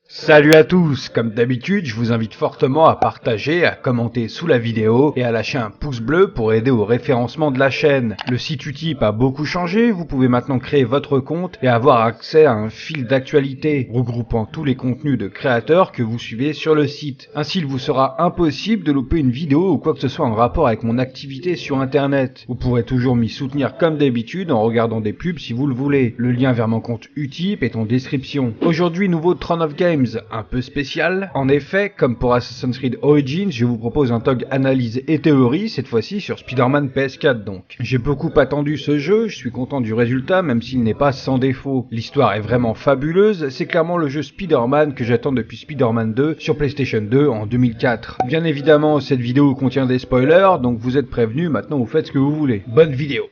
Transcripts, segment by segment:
Salut à tous, comme d'habitude, je vous invite fortement à partager, à commenter sous la vidéo et à lâcher un pouce bleu pour aider au référencement de la chaîne. Le site Utip a beaucoup changé, vous pouvez maintenant créer votre compte et avoir accès à un fil d'actualité regroupant tous les contenus de créateurs que vous suivez sur le site. Ainsi, il vous sera impossible de louper une vidéo ou quoi que ce soit en rapport avec mon activité sur internet. Vous pourrez toujours m'y soutenir comme d'habitude en regardant des pubs si vous le voulez. Le lien vers mon compte Utip est en description. Aujourd'hui, nouveau Throne of Games, un peu spécial. En effet, comme pour Assassin's Creed Origins, je vous propose un TOG analyse et théorie, cette fois-ci sur Spider-Man PS4 donc. J'ai beaucoup attendu ce jeu, je suis content du résultat même s'il n'est pas sans défaut. L'histoire est vraiment fabuleuse, c'est clairement le jeu Spider-Man que j'attends depuis Spider-Man 2 sur PlayStation 2 en 2004. Bien évidemment, cette vidéo contient des spoilers, donc vous êtes prévenus, maintenant vous faites ce que vous voulez. Bonne vidéo!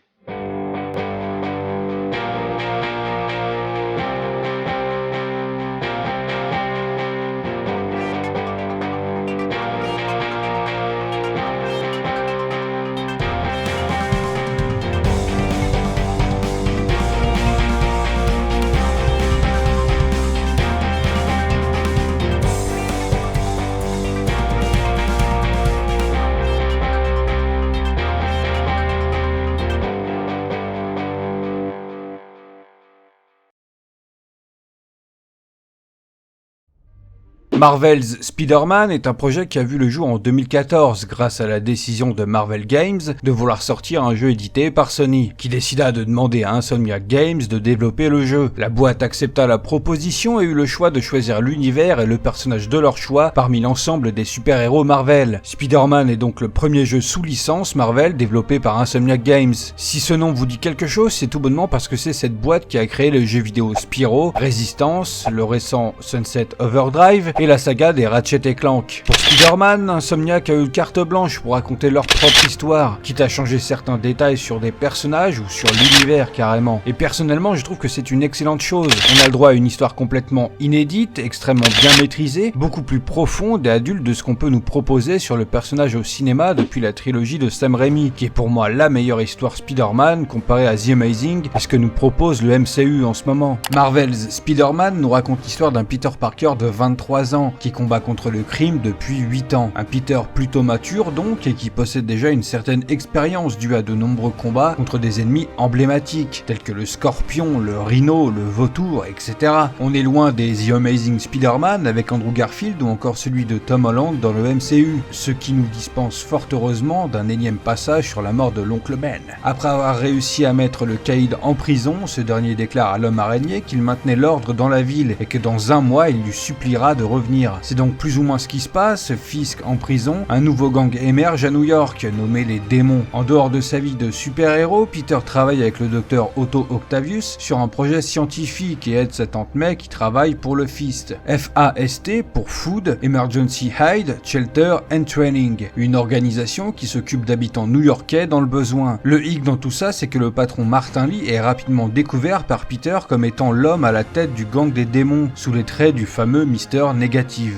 Marvel's Spider-Man est un projet qui a vu le jour en 2014 grâce à la décision de Marvel Games de vouloir sortir un jeu édité par Sony, qui décida de demander à Insomniac Games de développer le jeu. La boîte accepta la proposition et eut le choix de choisir l'univers et le personnage de leur choix parmi l'ensemble des super-héros Marvel. Spider-Man est donc le premier jeu sous licence Marvel développé par Insomniac Games. Si ce nom vous dit quelque chose, c'est tout bonnement parce que c'est cette boîte qui a créé le jeu vidéo Spyro, Resistance, le récent Sunset Overdrive et la saga des Ratchet & Clank. Pour Spider-Man, Insomniac a eu carte blanche pour raconter leur propre histoire, quitte à changer certains détails sur des personnages ou sur l'univers carrément. Et personnellement, je trouve que c'est une excellente chose. On a le droit à une histoire complètement inédite, extrêmement bien maîtrisée, beaucoup plus profonde et adulte de ce qu'on peut nous proposer sur le personnage au cinéma depuis la trilogie de Sam Raimi, qui est pour moi la meilleure histoire Spider-Man comparée à The Amazing et ce que nous propose le MCU en ce moment. Marvel's Spider-Man nous raconte l'histoire d'un Peter Parker de 23 ans, qui combat contre le crime depuis 8 ans. Un Peter plutôt mature donc, et qui possède déjà une certaine expérience due à de nombreux combats contre des ennemis emblématiques, tels que le Scorpion, le Rhino, le Vautour, etc. On est loin des The Amazing Spider-Man avec Andrew Garfield ou encore celui de Tom Holland dans le MCU, ce qui nous dispense fort heureusement d'un énième passage sur la mort de l'oncle Ben. Après avoir réussi à mettre le Caïd en prison, ce dernier déclare à l'homme araignée qu'il maintenait l'ordre dans la ville et que dans un mois il lui suppliera de revenir. C'est donc plus ou moins ce qui se passe. Fisk en prison, un nouveau gang émerge à New York, nommé les Démons. En dehors de sa vie de super-héros, Peter travaille avec le docteur Otto Octavius sur un projet scientifique et aide sa tante May qui travaille pour le FIST. FAST pour Food, Emergency Aid, Shelter and Training, une organisation qui s'occupe d'habitants new-yorkais dans le besoin. Le hic dans tout ça, c'est que le patron Martin Lee est rapidement découvert par Peter comme étant l'homme à la tête du gang des démons, sous les traits du fameux Mister Négatif.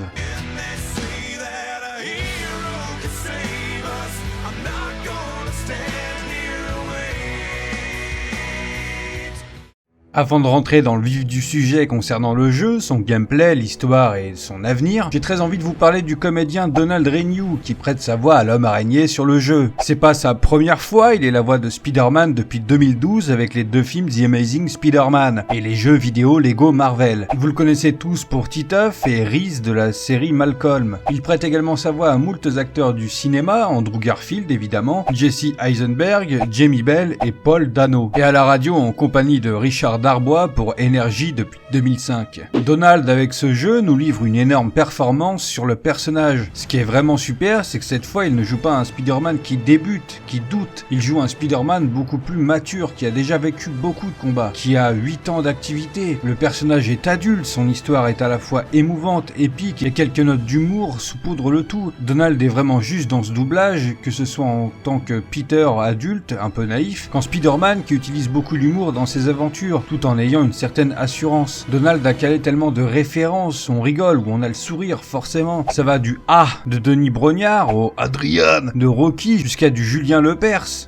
Avant de rentrer dans le vif du sujet concernant le jeu, son gameplay, l'histoire et son avenir, j'ai très envie de vous parler du comédien Donald Renew qui prête sa voix à l'homme araignée sur le jeu. C'est pas sa première fois, il est la voix de Spider-Man depuis 2012 avec les deux films The Amazing Spider-Man et les jeux vidéo Lego Marvel. Vous le connaissez tous pour Titeuf et Reese de la série Malcolm. Il prête également sa voix à moultes acteurs du cinéma, Andrew Garfield évidemment, Jesse Eisenberg, Jamie Bell et Paul Dano. Et à la radio en compagnie de Richard Darbois pour Énergie depuis 2005. Donald avec ce jeu nous livre une énorme performance sur le personnage. Ce qui est vraiment super, c'est que cette fois il ne joue pas un Spider-Man qui débute, qui doute. Il joue un Spider-Man beaucoup plus mature, qui a déjà vécu beaucoup de combats, qui a 8 ans d'activité. Le personnage est adulte, son histoire est à la fois émouvante, épique et quelques notes d'humour saupoudrent le tout. Donald est vraiment juste dans ce doublage, que ce soit en tant que Peter adulte, un peu naïf, qu'en Spider-Man qui utilise beaucoup d'humour dans ses aventures, tout en ayant une certaine assurance. Donald a calé tellement de références, on rigole ou on a le sourire forcément. Ça va du « Ah » de Denis Brognard au « Adrian » de Rocky jusqu'à du Julien Lepers.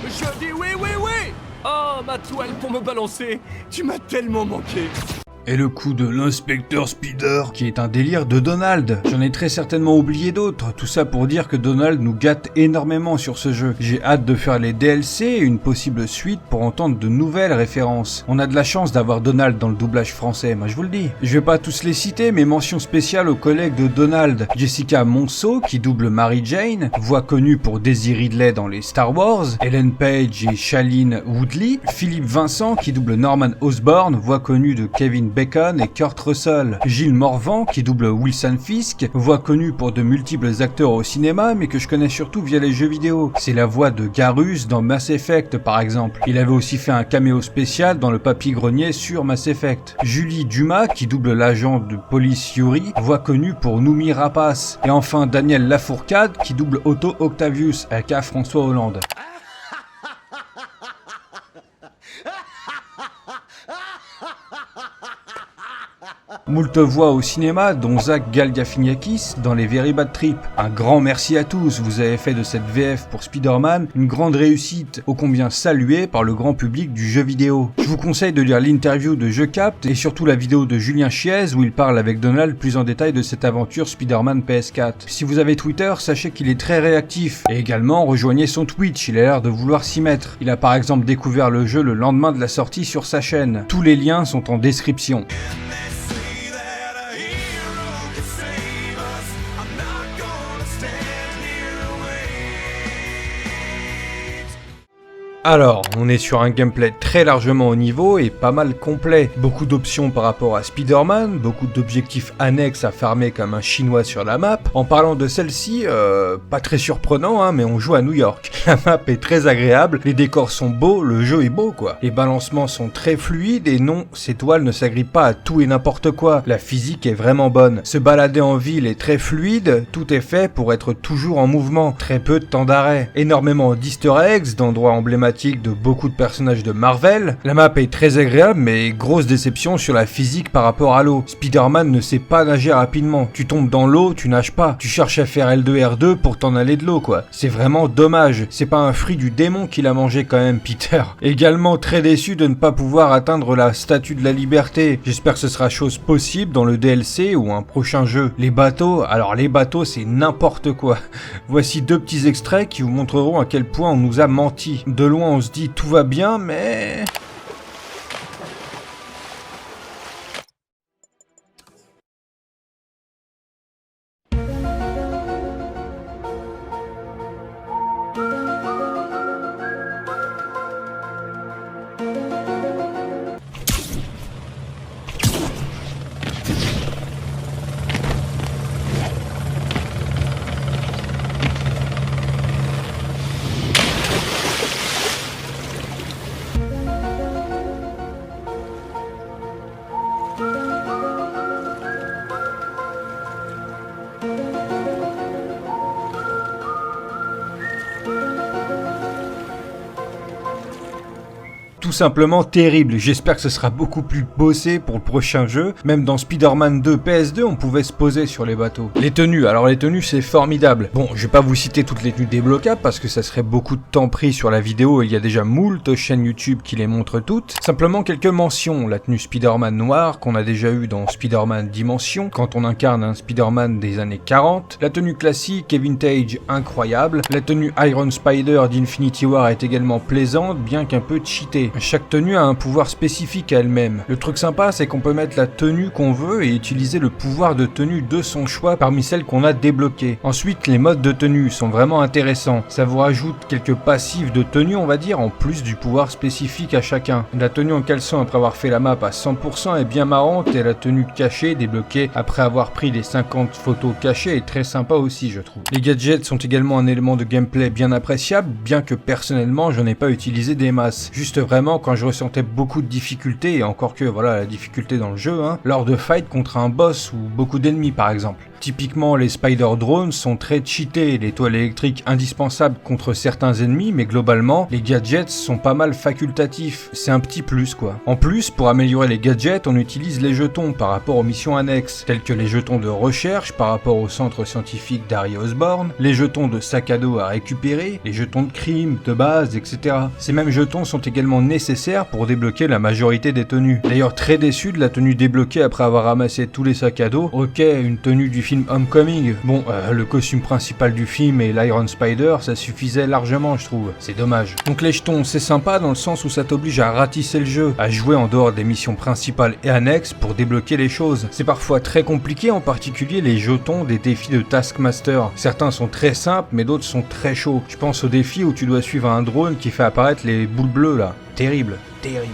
Je dis oui, oui, oui. Oh, ma toile pour me balancer. Tu m'as tellement manqué. Et le coup de l'inspecteur Spider, qui est un délire de Donald. J'en ai très certainement oublié d'autres, tout ça pour dire que Donald nous gâte énormément sur ce jeu. J'ai hâte de faire les DLC et une possible suite pour entendre de nouvelles références. On a de la chance d'avoir Donald dans le doublage français, moi je vous le dis. Je vais pas tous les citer, mais mention spéciale aux collègues de Donald. Jessica Monceau, qui double Mary Jane, voix connue pour Daisy Ridley dans les Star Wars, Ellen Page et Shailene Woodley, Philippe Vincent, qui double Norman Osborn, voix connue de Kevin Bacon et Kurt Russell, Gilles Morvan, qui double Wilson Fisk, voix connue pour de multiples acteurs au cinéma, mais que je connais surtout via les jeux vidéo. C'est la voix de Garrus dans Mass Effect par exemple. Il avait aussi fait un caméo spécial dans le Papy-Grenier sur Mass Effect. Julie Dumas, qui double l'agent de police Yuri, voix connue pour Noomi Rapace. Et enfin Daniel Lafourcade, qui double Otto Octavius, aka François Hollande. Moult voix au cinéma, dont Zach Galifianakis dans les Very Bad Trip. Un grand merci à tous, vous avez fait de cette VF pour Spider-Man une grande réussite, ô combien saluée par le grand public du jeu vidéo. Je vous conseille de lire l'interview de Je Capte et surtout la vidéo de Julien Chiez où il parle avec Donald plus en détail de cette aventure Spider-Man PS4. Si vous avez Twitter, sachez qu'il est très réactif. Et également, rejoignez son Twitch, il a l'air de vouloir s'y mettre. Il a par exemple découvert le jeu le lendemain de la sortie sur sa chaîne. Tous les liens sont en description. Alors, on est sur un gameplay très largement au niveau et pas mal complet. Beaucoup d'options par rapport à Spider-Man, beaucoup d'objectifs annexes à farmer comme un chinois sur la map. En parlant de celle-ci, pas très surprenant, hein, mais on joue à New York. La map est très agréable, les décors sont beaux, le jeu est beau quoi. Les balancements sont très fluides et non, ces toiles ne s'agrippent pas à tout et n'importe quoi. La physique est vraiment bonne. Se balader en ville est très fluide, tout est fait pour être toujours en mouvement. Très peu de temps d'arrêt. Énormément d'easter eggs, d'endroits emblématiques de beaucoup de personnages de Marvel. La map est très agréable, mais grosse déception sur la physique par rapport à l'eau. Spider-Man ne sait pas nager rapidement. Tu tombes dans l'eau, tu nages pas. Tu cherches à faire L2 R2 pour t'en aller de l'eau quoi. C'est vraiment dommage. C'est pas un fruit du démon qu'il a mangé quand même, Peter. Également très déçu de ne pas pouvoir atteindre la statue de la liberté. J'espère que ce sera chose possible dans le DLC ou un prochain jeu. Les bateaux, alors les bateaux c'est n'importe quoi. Voici deux petits extraits qui vous montreront à quel point on nous a menti. De loin on se dit tout va bien, mais... tout simplement terrible. J'espère que ce sera beaucoup plus bossé pour le prochain jeu. Même dans Spider-Man 2 PS2, on pouvait se poser sur les bateaux. Les tenues, alors les tenues c'est formidable. Bon, je vais pas vous citer toutes les tenues débloquables parce que ça serait beaucoup de temps pris sur la vidéo et il y a déjà moult chaînes YouTube qui les montrent toutes. Simplement quelques mentions. La tenue Spider-Man noire qu'on a déjà eu dans Spider-Man Dimension quand on incarne un Spider-Man des années 40. La tenue classique et vintage incroyable. La tenue Iron Spider d'Infinity War est également plaisante bien qu'un peu cheatée. Chaque tenue a un pouvoir spécifique à elle-même. Le truc sympa, c'est qu'on peut mettre la tenue qu'on veut et utiliser le pouvoir de tenue de son choix parmi celles qu'on a débloquées. Ensuite, les modes de tenue sont vraiment intéressants. Ça vous rajoute quelques passifs de tenue, on va dire, en plus du pouvoir spécifique à chacun. La tenue en caleçon après avoir fait la map à 100% est bien marrante et la tenue cachée débloquée après avoir pris les 50 photos cachées est très sympa aussi, je trouve. Les gadgets sont également un élément de gameplay bien appréciable, bien que personnellement, j'en ai pas utilisé des masses. Juste vraiment quand je ressentais beaucoup de difficultés, et encore que voilà la difficulté dans le jeu, hein, lors de fight contre un boss ou beaucoup d'ennemis par exemple. Typiquement, les Spider Drones sont très cheatés, les toiles électriques indispensables contre certains ennemis, mais globalement, les gadgets sont pas mal facultatifs. C'est un petit plus quoi. En plus, pour améliorer les gadgets, on utilise les jetons par rapport aux missions annexes, tels que les jetons de recherche par rapport au centre scientifique d'Harry Osborn, les jetons de sac à dos à récupérer, les jetons de crime, de base, etc. Ces mêmes jetons sont également nécessaires pour débloquer la majorité des tenues. D'ailleurs, très déçu de la tenue débloquée après avoir ramassé tous les sacs à dos. Ok, une tenue du film Homecoming. Bon, le costume principal du film et l'Iron Spider, ça suffisait largement, je trouve. C'est dommage. Donc les jetons, c'est sympa dans le sens où ça t'oblige à ratisser le jeu, à jouer en dehors des missions principales et annexes pour débloquer les choses. C'est parfois très compliqué, en particulier les jetons des défis de Taskmaster. Certains sont très simples, mais d'autres sont très chauds. Je pense au défi où tu dois suivre un drone qui fait apparaître les boules bleues là. Terrible.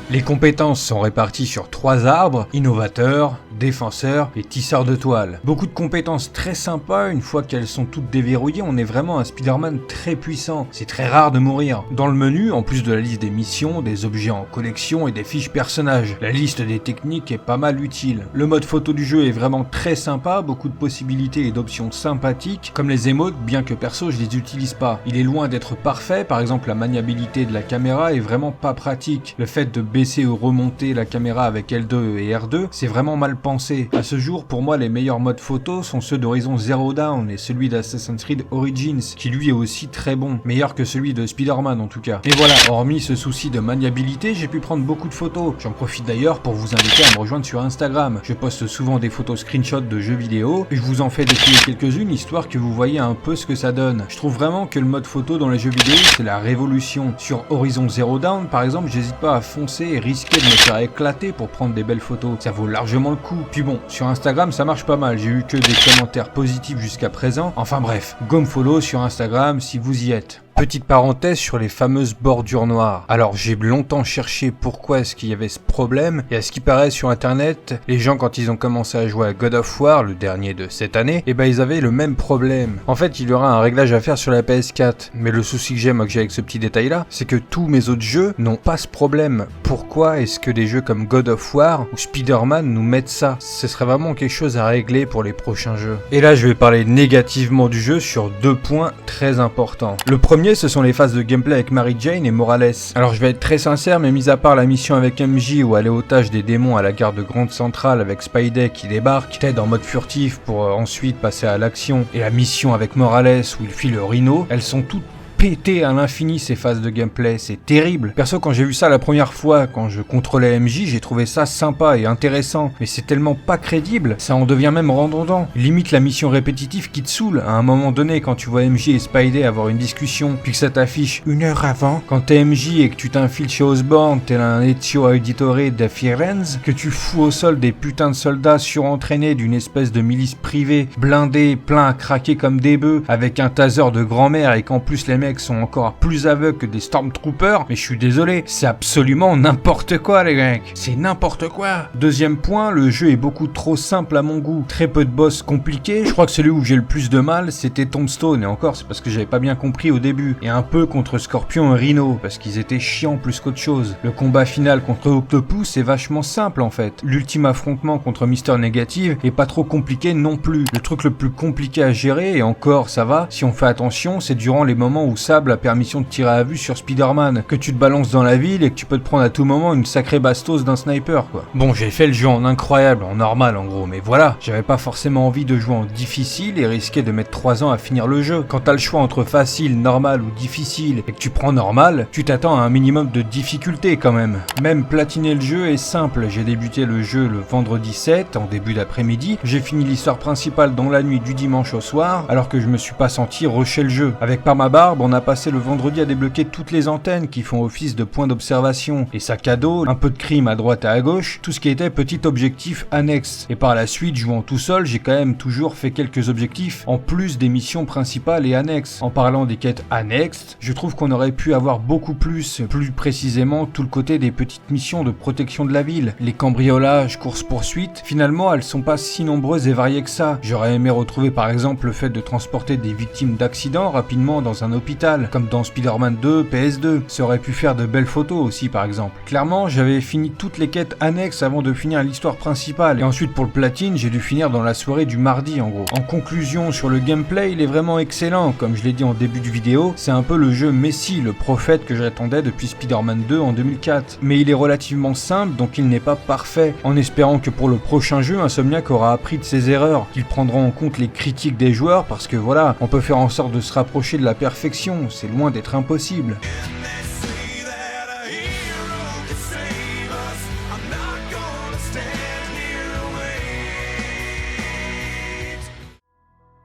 Les compétences sont réparties sur 3 arbres, innovateur, défenseur et tisseur de toile. Beaucoup de compétences très sympas, une fois qu'elles sont toutes déverrouillées, on est vraiment un Spider-Man très puissant. C'est très rare de mourir. Dans le menu, en plus de la liste des missions, des objets en collection et des fiches personnages, la liste des techniques est pas mal utile. Le mode photo du jeu est vraiment très sympa, beaucoup de possibilités et d'options sympathiques, comme les émotes, bien que perso je les utilise pas. Il est loin d'être parfait, par exemple la maniabilité de la caméra est vraiment pas pratique. Le fait de baisser ou remonter la caméra avec L2 et R2, c'est vraiment mal pensé. À ce jour, pour moi, les meilleurs modes photo sont ceux d'Horizon Zero Dawn et celui d'Assassin's Creed Origins, qui lui est aussi très bon, meilleur que celui de Spider-Man en tout cas. Et voilà, hormis ce souci de maniabilité, j'ai pu prendre beaucoup de photos. J'en profite d'ailleurs pour vous inviter à me rejoindre sur Instagram. Je poste souvent des photos screenshots de jeux vidéo, et je vous en fais défiler quelques-unes, histoire que vous voyez un peu ce que ça donne. Je trouve vraiment que le mode photo dans les jeux vidéo, c'est la révolution. Sur Horizon Zero Dawn, par exemple, j'hésite pas à foncer et risquer de me faire éclater pour prendre des belles photos. Ça vaut largement le coup. Puis bon, sur Instagram ça marche pas mal, j'ai eu que des commentaires positifs jusqu'à présent. Enfin bref, go me follow sur Instagram si vous y êtes. Petite parenthèse sur les fameuses bordures noires. Alors j'ai longtemps cherché pourquoi est-ce qu'il y avait ce problème, et à ce qui paraît sur internet, les gens quand ils ont commencé à jouer à God of War, le dernier de cette année, et ben ils avaient le même problème. En fait il y aura un réglage à faire sur la PS4, mais le souci que j'ai avec ce petit détail là, c'est que tous mes autres jeux n'ont pas ce problème. Pourquoi est-ce que des jeux comme God of War ou Spider-Man nous mettent ça? Ce serait vraiment quelque chose à régler pour les prochains jeux. Et là je vais parler négativement du jeu sur 2 points très importants. Le premier, ce sont les phases de gameplay avec Mary Jane et Morales. Alors je vais être très sincère, mais mis à part la mission avec MJ où aller au tâche des démons à la gare de Grande Centrale avec Spidey qui débarque, Ted en mode furtif pour ensuite passer à l'action, et la mission avec Morales où il fuit le Rhino, elles sont toutes pété à l'infini ces phases de gameplay, c'est terrible. Perso, quand j'ai vu ça la première fois, quand je contrôlais MJ, j'ai trouvé ça sympa et intéressant, mais c'est tellement pas crédible, ça en devient même redondant. Limite la mission répétitive qui te saoule, à un moment donné quand tu vois MJ et Spidey avoir une discussion, puis que ça t'affiche 1 heure avant, quand t'es MJ et que tu t'infiles chez Osborn, tel un Ezio Auditore de Firenze, que tu fous au sol des putains de soldats surentraînés d'une espèce de milice privée, blindés, plein à craquer comme des bœufs, avec un taser de grand-mère et qu'en plus les mecs sont encore plus aveugles que des Stormtroopers, mais je suis désolé, c'est absolument n'importe quoi les mecs, c'est n'importe quoi. Deuxième point, le jeu est beaucoup trop simple à mon goût, très peu de boss compliqués, je crois que celui où j'ai le plus de mal c'était Tombstone, et encore c'est parce que j'avais pas bien compris au début, et un peu contre Scorpion et Rhino, parce qu'ils étaient chiants plus qu'autre chose. Le combat final contre Octopus est vachement simple en fait, l'ultime affrontement contre Mister Negative est pas trop compliqué non plus. Le truc le plus compliqué à gérer, et encore ça va, si on fait attention, c'est durant les moments où Sable a permission de tirer à vue sur Spider-Man, que tu te balances dans la ville et que tu peux te prendre à tout moment une sacrée bastos d'un sniper quoi. Bon, j'ai fait le jeu en incroyable, en normal en gros, mais voilà, j'avais pas forcément envie de jouer en difficile et risquer de mettre 3 ans à finir le jeu. Quand t'as le choix entre facile, normal ou difficile et que tu prends normal, tu t'attends à un minimum de difficulté quand même. Même platiner le jeu est simple, j'ai débuté le jeu le vendredi 7 en début d'après-midi, j'ai fini l'histoire principale dans la nuit du dimanche au soir alors que je me suis pas senti rusher le jeu. Avec Par ma barbe, on a passé le vendredi à débloquer toutes les antennes qui font office de points d'observation, les sacs à dos, un peu de crime à droite et à gauche, tout ce qui était petit objectif annexe. Et par la suite, jouant tout seul, j'ai quand même toujours fait quelques objectifs en plus des missions principales et annexes. En parlant des quêtes annexes, je trouve qu'on aurait pu avoir beaucoup plus précisément tout le côté des petites missions de protection de la ville. Les cambriolages, courses-poursuites, finalement elles sont pas si nombreuses et variées que ça. J'aurais aimé retrouver par exemple le fait de transporter des victimes d'accidents rapidement dans un hôpital, capitale, comme dans Spider-Man 2, PS2. Ça aurait pu faire de belles photos aussi par exemple. Clairement, j'avais fini toutes les quêtes annexes avant de finir l'histoire principale, et ensuite pour le platine, j'ai dû finir dans la soirée du mardi en gros. En conclusion, sur le gameplay, il est vraiment excellent, comme je l'ai dit en début de vidéo, c'est un peu le jeu Messi, le prophète que j'attendais depuis Spider-Man 2 en 2004. Mais il est relativement simple, donc il n'est pas parfait, en espérant que pour le prochain jeu, Insomniac aura appris de ses erreurs, qu'il prendra en compte les critiques des joueurs, parce que voilà, on peut faire en sorte de se rapprocher de la perfection, c'est loin d'être impossible.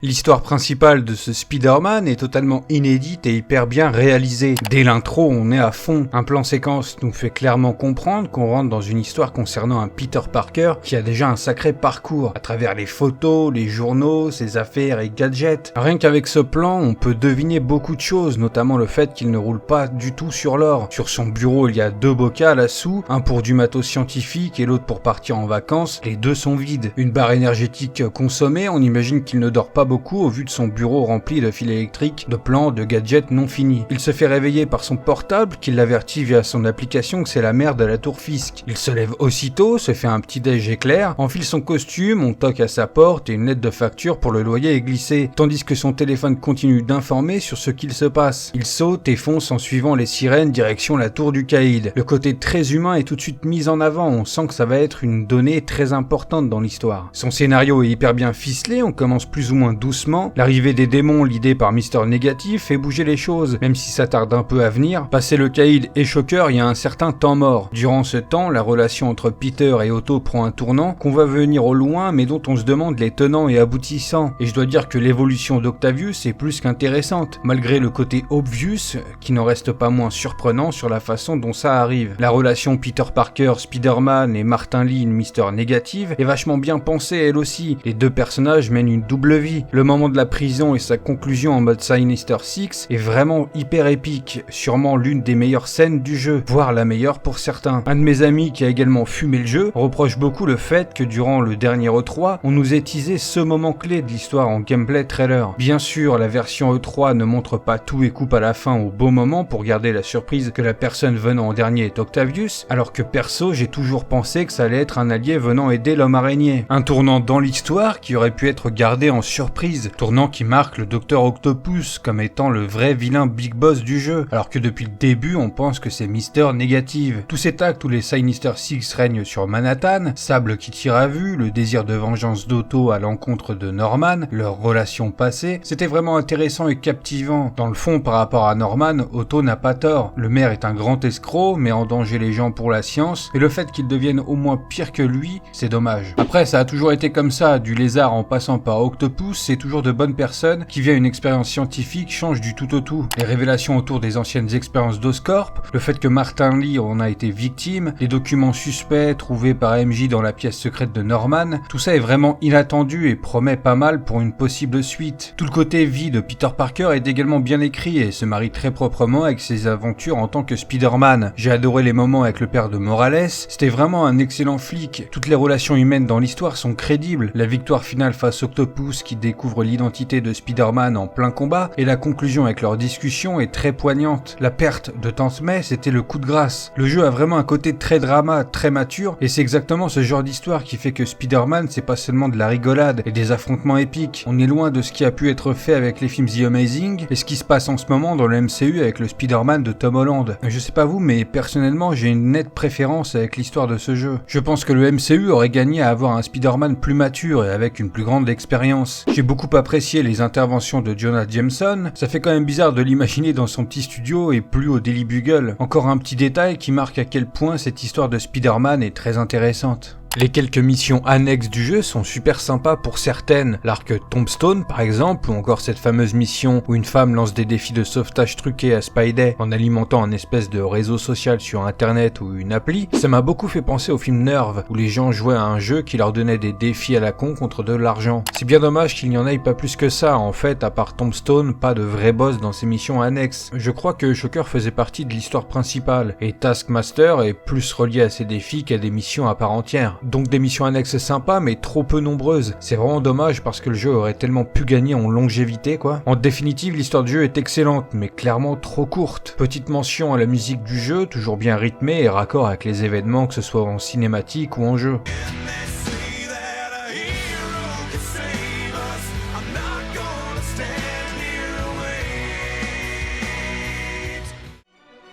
L'histoire principale de ce Spider-Man est totalement inédite et hyper bien réalisée. Dès l'intro, on est à fond. Un plan séquence nous fait clairement comprendre qu'on rentre dans une histoire concernant un Peter Parker qui a déjà un sacré parcours, à travers les photos, les journaux, ses affaires et gadgets. Rien qu'avec ce plan, on peut deviner beaucoup de choses, notamment le fait qu'il ne roule pas du tout sur l'or. Sur son bureau, il y a 2 bocals à sous, un pour du matos scientifique et l'autre pour partir en vacances. Les 2 sont vides. Une barre énergétique consommée, on imagine qu'il ne dort pas beaucoup au vu de son bureau rempli de fils électriques, de plans, de gadgets non finis. Il se fait réveiller par son portable qui l'avertit via son application que c'est la mère de la tour Fisk. Il se lève aussitôt, se fait un petit déj éclair, enfile son costume, on toque à sa porte et une lettre de facture pour le loyer est glissée, tandis que son téléphone continue d'informer sur ce qu'il se passe. Il saute et fonce en suivant les sirènes direction la tour du caïd. Le côté très humain est tout de suite mis en avant, on sent que ça va être une donnée très importante dans l'histoire. Son scénario est hyper bien ficelé, on commence plus ou moins doucement. L'arrivée des démons l'idée par Mister Négatif fait bouger les choses, même si ça tarde un peu à venir. Passé le caïd et Shocker, il y a un certain temps mort. Durant ce temps, la relation entre Peter et Otto prend un tournant qu'on va venir au loin, mais dont on se demande les tenants et aboutissants. Et je dois dire que l'évolution d'Octavius est plus qu'intéressante, malgré le côté obvious, qui n'en reste pas moins surprenant sur la façon dont ça arrive. La relation Peter Parker, Spider-Man et Martin Lee, Mister Négative, est vachement bien pensée elle aussi. Les 2 personnages mènent une double vie. Le moment de la prison et sa conclusion en mode Sinister Six est vraiment hyper épique, sûrement l'une des meilleures scènes du jeu, voire la meilleure pour certains. Un de mes amis qui a également fumé le jeu reproche beaucoup le fait que durant le dernier E3, on nous ait teasé ce moment clé de l'histoire en gameplay trailer. Bien sûr, la version E3 ne montre pas tout et coupe à la fin au beau moment pour garder la surprise que la personne venant en dernier est Octavius, alors que perso, j'ai toujours pensé que ça allait être un allié venant aider l'homme araignée. Un tournant dans l'histoire qui aurait pu être gardé en surprise, tournant qui marque le Docteur Octopus comme étant le vrai vilain big boss du jeu, alors que depuis le début on pense que c'est Mister Négative. Tous ces actes où les Sinister Six règnent sur Manhattan, Sable qui tire à vue, le désir de vengeance d'Otto à l'encontre de Norman, leur relation passée, c'était vraiment intéressant et captivant. Dans le fond, par rapport à Norman, Otto n'a pas tort. Le maire est un grand escroc, met en danger les gens pour la science, et le fait qu'il devienne au moins pire que lui, c'est dommage. Après, ça a toujours été comme ça, du lézard en passant par Octopus, c'est toujours de bonnes personnes qui via une expérience scientifique change du tout au tout. Les révélations autour des anciennes expériences d'Oscorp, le fait que Martin Lee en a été victime, les documents suspects trouvés par MJ dans la pièce secrète de Norman, tout ça est vraiment inattendu et promet pas mal pour une possible suite. Tout le côté vie de Peter Parker est également bien écrit et se marie très proprement avec ses aventures en tant que Spider-Man. J'ai adoré les moments avec le père de Morales, c'était vraiment un excellent flic. Toutes les relations humaines dans l'histoire sont crédibles. La victoire finale face à Octopus qui découvre l'identité de Spider-Man en plein combat, et la conclusion avec leur discussion est très poignante. La perte de Tante May, c'était le coup de grâce. Le jeu a vraiment un côté très drama, très mature, et c'est exactement ce genre d'histoire qui fait que Spider-Man, c'est pas seulement de la rigolade et des affrontements épiques. On est loin de ce qui a pu être fait avec les films The Amazing, et ce qui se passe en ce moment dans le MCU avec le Spider-Man de Tom Holland. Je sais pas vous, mais personnellement, j'ai une nette préférence avec l'histoire de ce jeu. Je pense que le MCU aurait gagné à avoir un Spider-Man plus mature et avec une plus grande expérience. J'ai beaucoup apprécié les interventions de Jonah Jameson, ça fait quand même bizarre de l'imaginer dans son petit studio et plus au Daily Bugle. Encore un petit détail qui marque à quel point cette histoire de Spider-Man est très intéressante. Les quelques missions annexes du jeu sont super sympas pour certaines, l'arc Tombstone par exemple, ou encore cette fameuse mission où une femme lance des défis de sauvetage truqués à Spidey en alimentant un espèce de réseau social sur internet ou une appli. Ça m'a beaucoup fait penser au film Nerve, où les gens jouaient à un jeu qui leur donnait des défis à la con contre de l'argent. C'est bien dommage qu'il n'y en ait pas plus que ça, en fait, à part Tombstone, pas de vrai boss dans ces missions annexes. Je crois que Shocker faisait partie de l'histoire principale, et Taskmaster est plus relié à ces défis qu'à des missions à part entière. Donc des missions annexes sympas mais trop peu nombreuses. C'est vraiment dommage parce que le jeu aurait tellement pu gagner en longévité quoi. En définitive, l'histoire du jeu est excellente mais clairement trop courte. Petite mention à la musique du jeu, toujours bien rythmée et raccord avec les événements que ce soit en cinématique ou en jeu.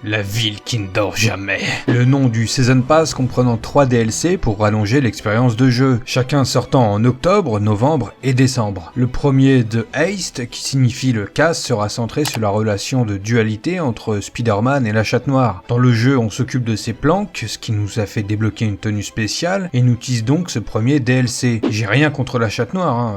La ville qui ne dort jamais. Le nom du Season Pass comprenant 3 DLC pour rallonger l'expérience de jeu, chacun sortant en octobre, novembre et décembre. Le premier de Haste, qui signifie le casse, sera centré sur la relation de dualité entre Spider-Man et la Chatte Noire. Dans le jeu, on s'occupe de ses planques, ce qui nous a fait débloquer une tenue spéciale, et nous tease donc ce premier DLC. J'ai rien contre la Chatte Noire,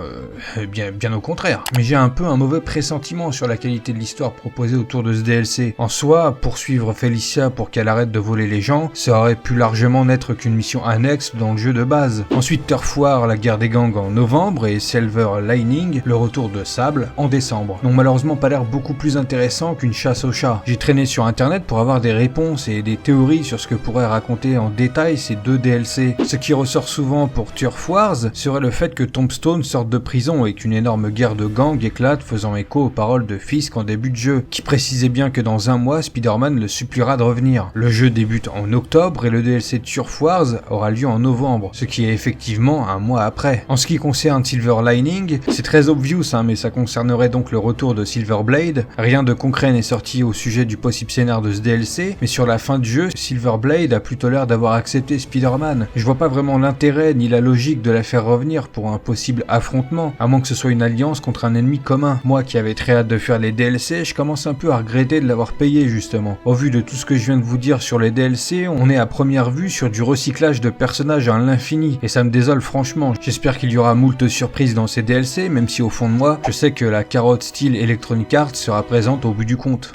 bien au contraire. Mais j'ai un peu un mauvais pressentiment sur la qualité de l'histoire proposée autour de ce DLC. En soi, poursuivre Felicia pour qu'elle arrête de voler les gens, ça aurait pu largement n'être qu'une mission annexe dans le jeu de base. Ensuite Turf War, la guerre des gangs en novembre, et Silver Lining, le retour de Sable, en décembre. N'ont malheureusement pas l'air beaucoup plus intéressant qu'une chasse aux chats. J'ai traîné sur internet pour avoir des réponses et des théories sur ce que pourraient raconter en détail ces 2 DLC. Ce qui ressort souvent pour Turf Wars serait le fait que Tombstone sorte de prison et qu'une énorme guerre de gangs éclate, faisant écho aux paroles de Fisk en début de jeu, qui précisait bien que dans un mois, Spider-Man le suppliera de revenir. Le jeu débute en octobre et le DLC Turf Wars aura lieu en novembre, ce qui est effectivement un mois après. En ce qui concerne Silver Lining, c'est très obvious mais ça concernerait donc le retour de Silver Blade. Rien de concret n'est sorti au sujet du possible scénar de ce DLC, mais sur la fin du jeu, Silver Blade a plutôt l'air d'avoir accepté Spider-Man. Je vois pas vraiment l'intérêt ni la logique de la faire revenir pour un possible affrontement, à moins que ce soit une alliance contre un ennemi commun. Moi qui avais très hâte de faire les DLC, je commence un peu à regretter de l'avoir payé justement. Au vu de tout ce que je viens de vous dire sur les DLC, on est à première vue sur du recyclage de personnages à l'infini, et ça me désole franchement. J'espère qu'il y aura moult surprises dans ces DLC, même si au fond de moi, je sais que la carotte style Electronic Arts sera présente au bout du compte.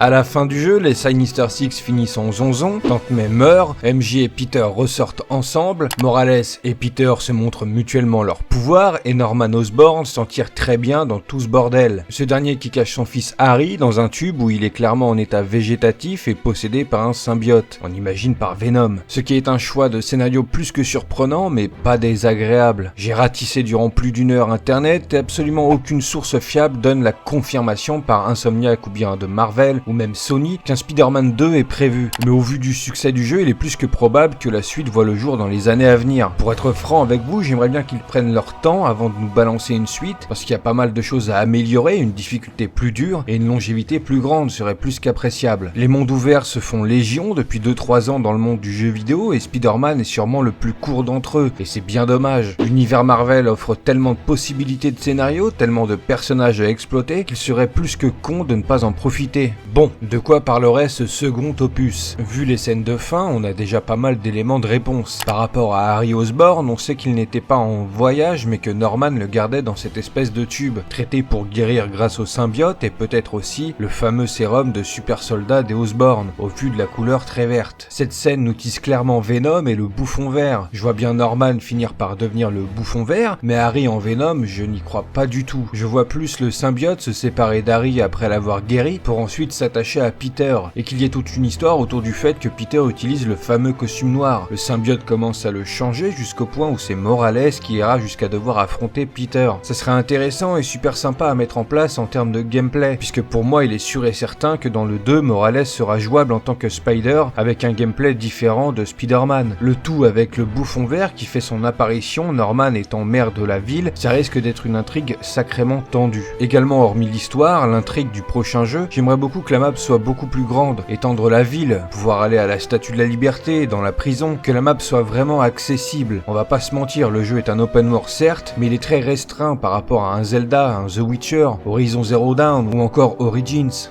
À la fin du jeu, les Sinister Six finissent en zonzon, Tante May meurt, MJ et Peter ressortent ensemble, Morales et Peter se montrent mutuellement leur pouvoir et Norman Osborn s'en tire très bien dans tout ce bordel. Ce dernier qui cache son fils Harry dans un tube où il est clairement en état végétatif et possédé par un symbiote, on imagine par Venom. Ce qui est un choix de scénario plus que surprenant mais pas désagréable. J'ai ratissé durant plus d'1 heure internet et absolument aucune source fiable donne la confirmation par Insomniac ou bien de Marvel ou même Sony qu'un Spider-Man 2 est prévu. Mais au vu du succès du jeu, il est plus que probable que la suite voit le jour dans les années à venir. Pour être franc avec vous, j'aimerais bien qu'ils prennent leur temps avant de nous balancer une suite, parce qu'il y a pas mal de choses à améliorer, une difficulté plus dure et une longévité plus grande serait plus qu'appréciable. Les mondes ouverts se font légion depuis 2-3 ans dans le monde du jeu vidéo et Spider-Man est sûrement le plus court d'entre eux, et c'est bien dommage. L'univers Marvel offre tellement de possibilités de scénarios, tellement de personnages à exploiter, qu'il serait plus que con de ne pas en profiter. Bon, de quoi parlerait ce second opus? Vu les scènes de fin, on a déjà pas mal d'éléments de réponse. Par rapport à Harry Osborn, on sait qu'il n'était pas en voyage, mais que Norman le gardait dans cette espèce de tube, traité pour guérir grâce au symbiote et peut-être aussi le fameux sérum de super soldat des Osborn, au vu de la couleur très verte. Cette scène nous tisse clairement Venom et le bouffon vert. Je vois bien Norman finir par devenir le bouffon vert, mais Harry en Venom, je n'y crois pas du tout. Je vois plus le symbiote se séparer d'Harry après l'avoir guéri, pour ensuite s'attacher à Peter, et qu'il y ait toute une histoire autour du fait que Peter utilise le fameux costume noir. Le symbiote commence à le changer jusqu'au point où c'est Morales qui ira jusqu'à devoir affronter Peter. Ça serait intéressant et super sympa à mettre en place en termes de gameplay, puisque pour moi il est sûr et certain que dans le 2, Morales sera jouable en tant que Spider avec un gameplay différent de Spider-Man. Le tout avec le bouffon vert qui fait son apparition, Norman étant maire de la ville, ça risque d'être une intrigue sacrément tendue. Également hormis l'histoire, l'intrigue du prochain jeu, j'aimerais beaucoup que la map soit beaucoup plus grande, étendre la ville, pouvoir aller à la Statue de la Liberté, dans la prison, que la map soit vraiment accessible. On va pas se mentir, le jeu est un open world certes, mais il est très restreint par rapport à un Zelda, un The Witcher, Horizon Zero Dawn ou encore Origins.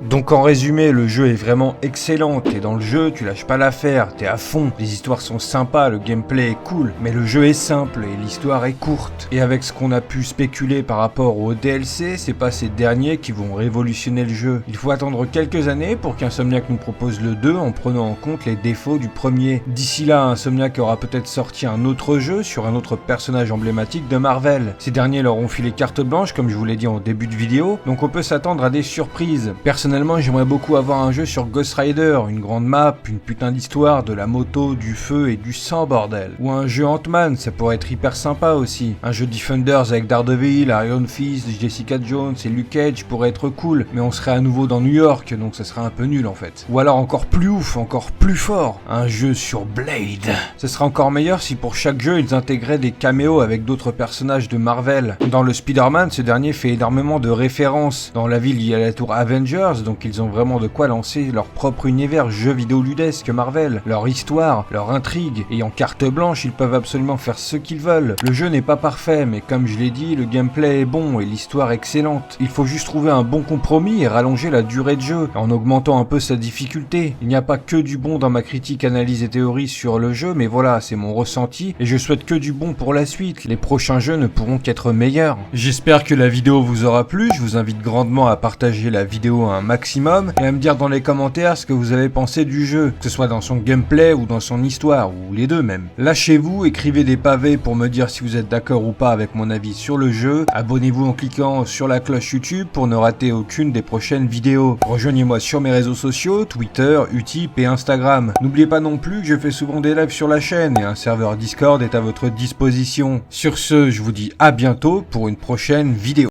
Donc en résumé, le jeu est vraiment excellent, t'es dans le jeu, tu lâches pas l'affaire, t'es à fond, les histoires sont sympas, le gameplay est cool, mais le jeu est simple et l'histoire est courte. Et avec ce qu'on a pu spéculer par rapport au DLC, c'est pas ces derniers qui vont révolutionner le jeu. Il faut attendre quelques années pour qu'Insomniac nous propose le 2 en prenant en compte les défauts du premier. D'ici là, Insomniac aura peut-être sorti un autre jeu sur un autre personnage emblématique de Marvel. Ces derniers leur ont filé carte blanche comme je vous l'ai dit en début de vidéo, donc on peut s'attendre à des surprises. Personnellement, j'aimerais beaucoup avoir un jeu sur Ghost Rider, une grande map, une putain d'histoire, de la moto, du feu et du sang bordel. Ou un jeu Ant-Man, ça pourrait être hyper sympa aussi. Un jeu Defenders avec Daredevil, Iron Fist, Jessica Jones et Luke Cage pourrait être cool, mais on serait à nouveau dans New York, donc ça serait un peu nul en fait. Ou alors encore plus ouf, encore plus fort, un jeu sur Blade. Ce serait encore meilleur si pour chaque jeu ils intégraient des caméos avec d'autres personnages de Marvel. Dans le Spider-Man, ce dernier fait énormément de références. Dans la ville, il y a la tour Avengers, donc ils ont vraiment de quoi lancer leur propre univers jeu vidéo ludesque Marvel, leur histoire, leur intrigue, et en carte blanche, ils peuvent absolument faire ce qu'ils veulent. Le jeu n'est pas parfait, mais comme je l'ai dit, le gameplay est bon et l'histoire excellente. Il faut juste trouver un bon compromis et rallonger la durée de jeu, en augmentant un peu sa difficulté. Il n'y a pas que du bon dans ma critique, analyse et théorie sur le jeu, mais voilà, c'est mon ressenti, et je souhaite que du bon pour la suite. Les prochains jeux ne pourront qu'être meilleurs. J'espère que la vidéo vous aura plu, je vous invite grandement à partager la vidéo un maximum, et à me dire dans les commentaires ce que vous avez pensé du jeu, que ce soit dans son gameplay ou dans son histoire, ou les deux même. Lâchez-vous, écrivez des pavés pour me dire si vous êtes d'accord ou pas avec mon avis sur le jeu, abonnez-vous en cliquant sur la cloche YouTube pour ne rater aucune des prochaines vidéos. Rejoignez-moi sur mes réseaux sociaux, Twitter, Utip et Instagram. N'oubliez pas non plus que je fais souvent des lives sur la chaîne et un serveur Discord est à votre disposition. Sur ce, je vous dis à bientôt pour une prochaine vidéo.